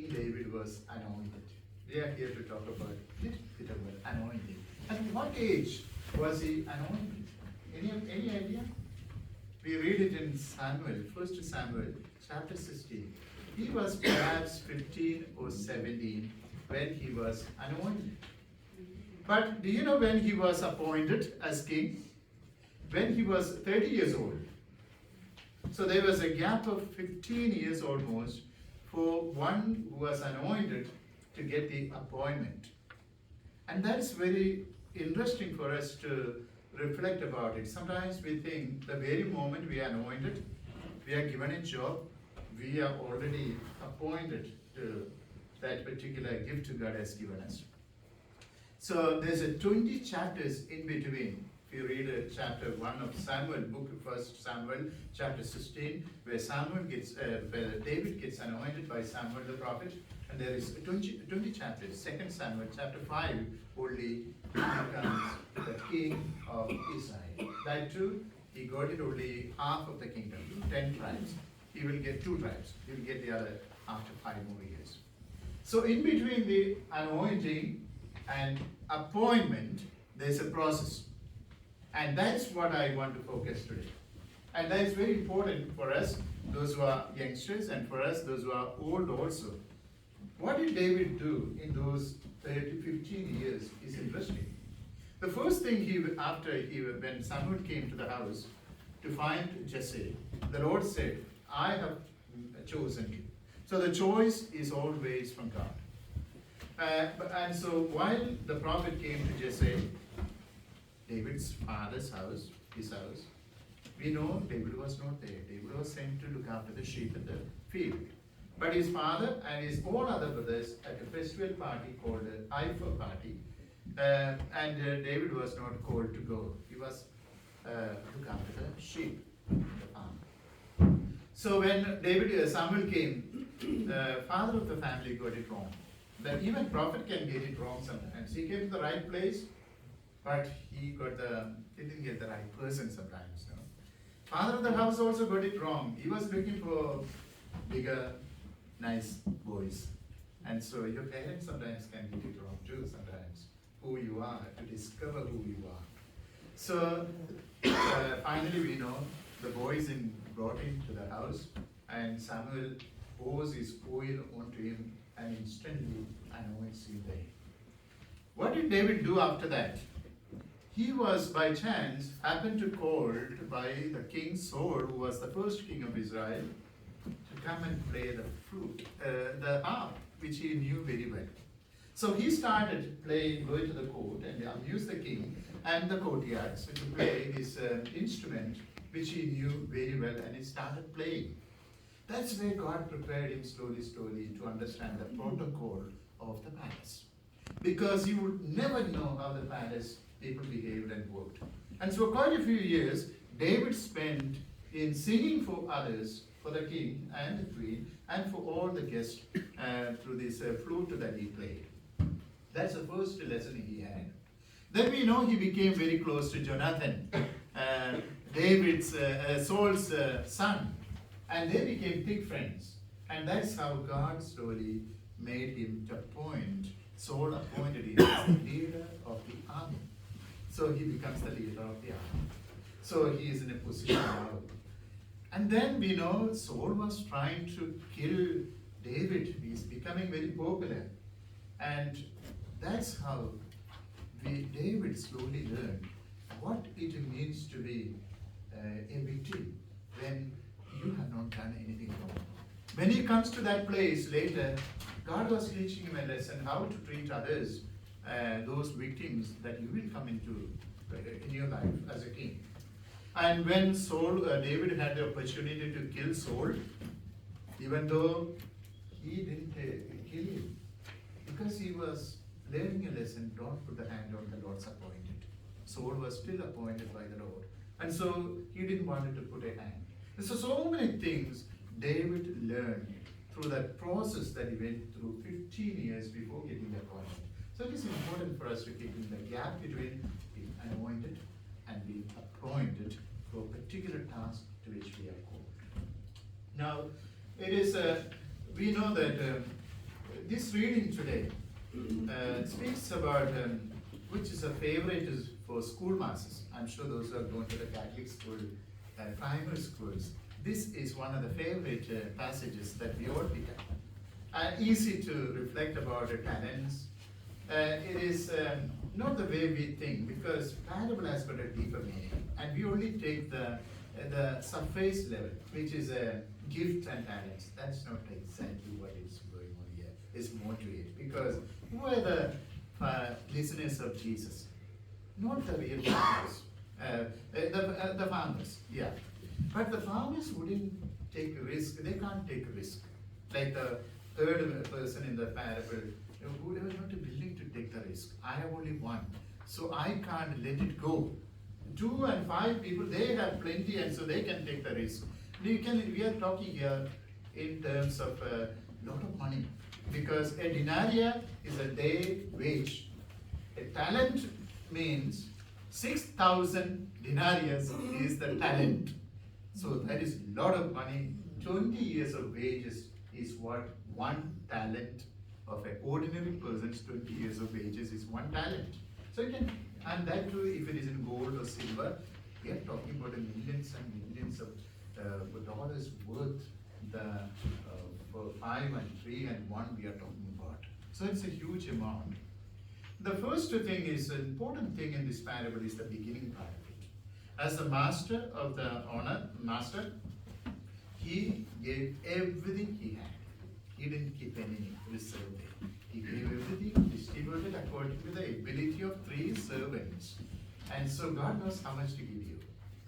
David was anointed. We are here to talk about a little bit about anointing. At what age was he anointed? Any idea? We read it in Samuel, 1 Samuel, chapter 16. He was perhaps 15 or 17 when he was anointed. But do you know when he was appointed as king? When he was 30 years old. So there was a gap of 15 years almost for one who was anointed to get the appointment. And that's very interesting for us to reflect about it. Sometimes we think the very moment we are anointed, we are given a job, we are already appointed to that particular gift God has given us. So there's a 20 chapters in between. If you read chapter 1 of Samuel, book of 1 Samuel, chapter 16, where where David gets anointed by Samuel the prophet, and there is 20 chapters. 2 Samuel, chapter 5, only he becomes the king of Israel. That too, he got it only half of the kingdom, 10 tribes. He will get 2 tribes. He will get the other after 5 more years. So in between the anointing and appointment, there's a process. And that's what I want to focus today. And that is very important for us, those who are youngsters, and for us, those who are old also. What did David do in those 15 years is interesting. The first thing when Samuel came to the house to find Jesse, the Lord said, I have chosen you. So the choice is always from God. And so while the prophet came to Jesse, David's father's house, his house, we know David was not there. David was sent to look after the sheep in the field. But his father and his all other brothers at a festival party called the Ifer party, and David was not called to go. He was look after the sheep in the farm. So when Samuel came, the father of the family got it wrong. But even prophet can get it wrong sometimes. He came to the right place, but he didn't get the right person sometimes. No? Father of the house also got it wrong. He was looking for bigger, nice boys. And so your parents sometimes can get it wrong too sometimes, who you are, to discover who you are. So finally we know the boys brought him to the house, and Samuel pours his oil onto him and instantly anoints him there. What did David do after that? He was by chance happened to called by the king Saul, who was the first king of Israel, to come and play the flute, the harp, which he knew very well. So he started going to the court and amuse the king and the courtiards to play his instrument, which he knew very well, and he started playing. That's where God prepared him slowly to understand the protocol of the palace. Because he would never know how the palace people behaved and worked. And so quite a few years, David spent in singing for others, for the king and the queen, and for all the guests through this flute that he played. That's the first lesson he had. Then we know he became very close to Jonathan, Saul's son, and they became big friends. And that's how God slowly made him to Saul appointed him as the leader of the army. So he becomes the leader of the army. So he is in a position now. And then we know Saul was trying to kill David. He's becoming very popular. And that's how David slowly learned what it means to be a victim when you have not done anything wrong. When he comes to that place later, God was teaching him a lesson how to treat others, those victims that you will come into in your life as a king. And when David had the opportunity to kill Saul, even though he didn't kill him, because he was learning a lesson, don't put the hand on the Lord's appointed. Saul was still appointed by the Lord. And so he didn't want to put a hand. And so many things David learned through that process that he went through 15 years before getting the appointment. So it is important for us to keep in the gap between being anointed and being appointed for a particular task to which we are called. Now, it is we know that this reading today speaks about which is a favorite for schoolmasters. I'm sure those who are going to the Catholic school, primary schools. This is one of the favorite passages that we all pick up. Easy to reflect about the talents. It is not the way we think, because parable has got a deeper meaning, and we only take the surface level, which is a gift and talents. That's not exactly what is going on here. There's more to it, because who are the listeners of Jesus? Not the real farmers. The farmers, yeah. But the farmers wouldn't take a risk. They can't take a risk. Like the third person in the parable, who they were not willing to take the risk. I have only one, so I can't let it go. 2 and 5 people, they have plenty, and so they can take the risk. We are talking here in terms of a lot of money, because a denarius is a day wage. A talent means 6,000 denarius is the talent. So that is a lot of money. 20 years of wages is what one talent of an ordinary person's 20 years of wages is one talent. So you can, and that too, if it is in gold or silver, we are talking about millions and millions of dollars worth. For 5 and 3 and 1 we are talking about. So it's a huge amount. The first thing is, an important thing in this parable is the beginning part of it. As the master of the master, he gave everything he had. He didn't keep any reserve there. He gave everything, distributed according to the ability of 3 servants. And so God knows how much to give you.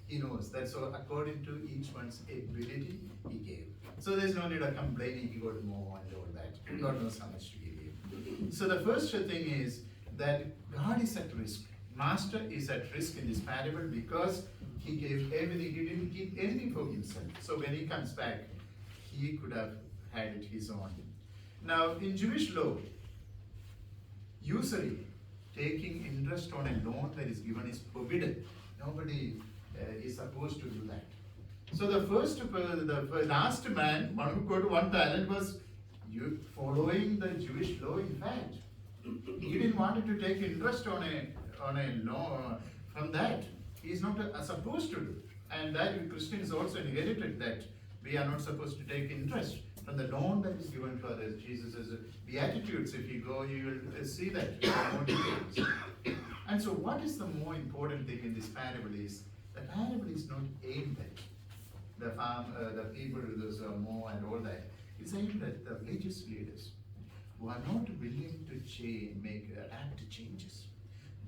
He knows that, so according to each one's ability, he gave. So there's no need of complaining, he got more and all that. God knows how much to give you. So the first thing is that God is at risk. Master is at risk in this parable because he gave everything. He didn't keep anything for himself. So when he comes back, he could have had it his own. Now, in Jewish law, usury, taking interest on a loan that is given, is forbidden. Nobody is supposed to do that. So the last man, one who got 1 talent, was following the Jewish law. In fact, he didn't want to take interest on a law from that. He is not supposed to do. And that Christians also inherited that. We are not supposed to take interest from the loan that is given to others. Jesus' Beatitudes, if you go, you will see that more details. And so what is the more important thing in this parable is, the parable is not aimed at the people, those who are more and all that. It's aimed at the religious leaders who are not willing to adapt to changes.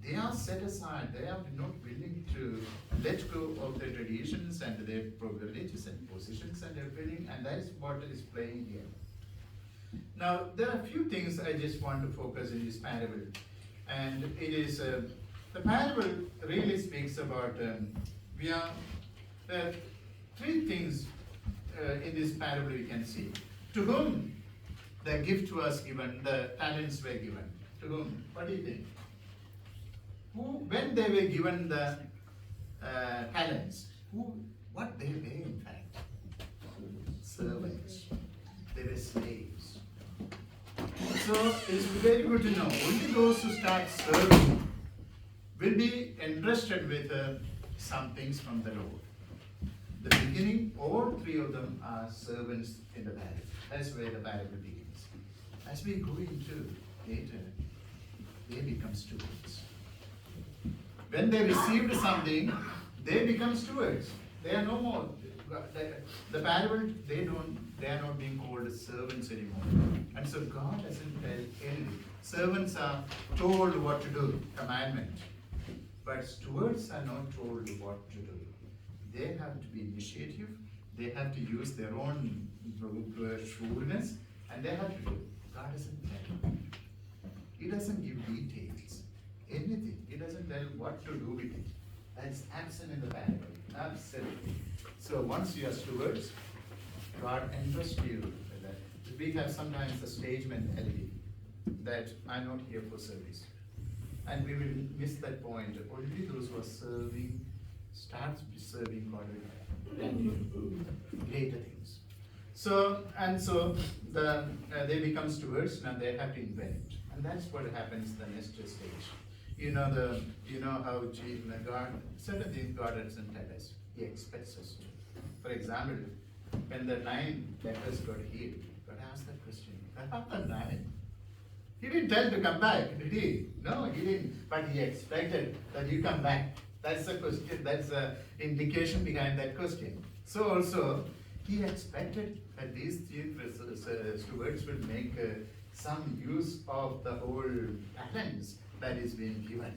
They are set aside. They are not willing to let go of their traditions and their privileges and positions and everything, and that is what is playing here. Now, there are a few things I just want to focus in this parable, and it is the parable really speaks about 3 things in this parable we can see. To whom the gift was given, the talents were given. To whom? What do you think? When they were given the talents, what they were in fact? Servants. They were slaves. So it's very good to know, only those who start serving will be entrusted with some things from the Lord. The beginning, all 3 of them are servants in the parable. That's where the parable begins. As we go into later, they become stewards. When they received something, they become stewards. They are no more. The parable, they are not being called servants anymore. And so God doesn't tell anything. Servants are told what to do, commandment. But stewards are not told what to do. They have to be initiative. They have to use their own shrewdness, and they have to do. God doesn't tell. He doesn't give details. Anything. He doesn't tell what to do with it. That's absent in the parable. Absolutely. So once you are stewards, God entrusts you with that. We have sometimes the stage mentality that I'm not here for service. And we will miss that point. Only those who are serving start serving God with greater things. So they become stewards. Now they have to invent, and that's what happens the next stage. You know how God, certain things God doesn't tell us. He expects us to. For example, when the 9 lepers got healed, God asked that question. After 9, He didn't tell to come back, did He? No, He didn't. But He expected that you come back. That's the question. That's the indication behind that question. So also, He expected that these stewards will make some use of the whole talents that is being given.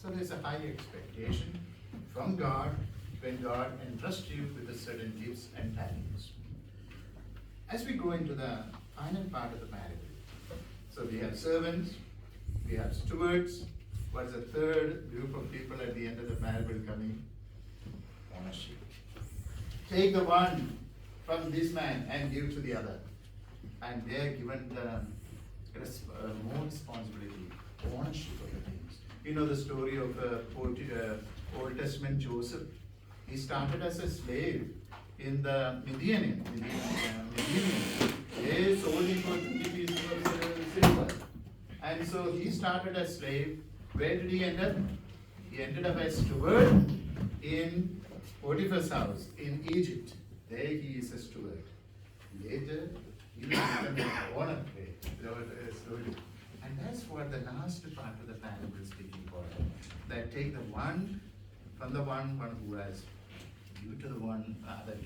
So there's a high expectation from God when God entrusts you with a certain gifts and talents. As we go into the final part of the parable, so we have servants, we have stewards. What's the third group of people at the end of the parable coming? Ownership. Take the one from this man and give to the other. And they are given the more responsibility, ownership of the things. You know the story of Old Testament Joseph. He started as a slave in the Midian. They sold him for 50 pieces of silver. And so he started as slave. Where did he end up? He ended up as steward in Potiphar's house in Egypt. There he is a steward. Later, he will become an owner. And that's what the last part of the parable is speaking for. That take the one from the one who has, give to the one other.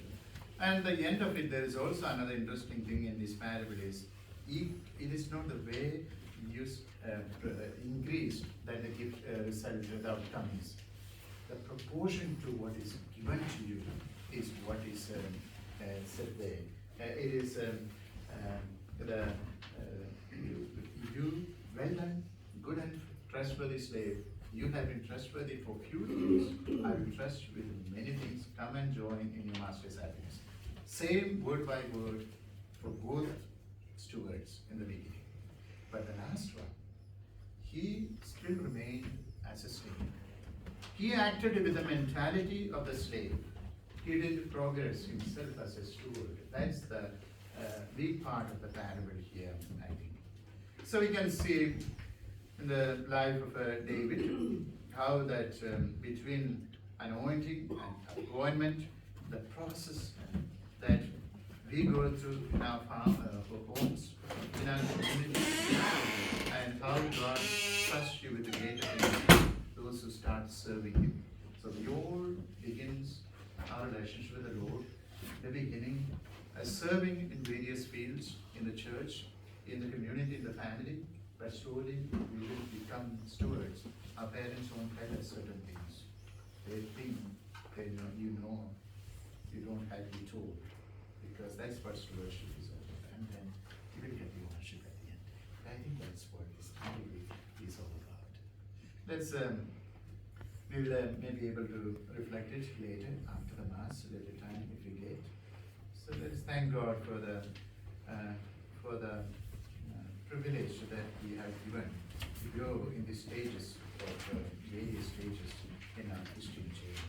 And the end of it, there is also another interesting thing in this parable is, it is not the way you increase that the gift result, the outcome is. The proportion to what is given to you is what is said there. It is you well done, good and trustworthy slave. You have been trustworthy for few things. I will trust you with many things. Come and join in your master's happiness. Same word by word for both stewards in the beginning. But the last one, he still remained as a slave. He acted with the mentality of the slave. He didn't progress himself as a steward. That's the big part of the parable here, I think. So we can see in the life of David how that between anointing and appointment, the process that we go through in our homes, in our community, and how God trusts you with the greater things, those who start serving Him. So the all begins our relationship with the Lord, the beginning, as serving in various fields, in the church, in the community, in the family, but slowly we will become stewards. Our parents won't tell us certain things. They think they know, you don't have to be told, because that's what stewardship is all about. And then you will get the ownership at the end. I think that's what this parable is all about. We will maybe able to reflect it later after the Mass, later time if we get. So let's thank God for the privilege that we have given to go in these stages of various stages in our Christian journey.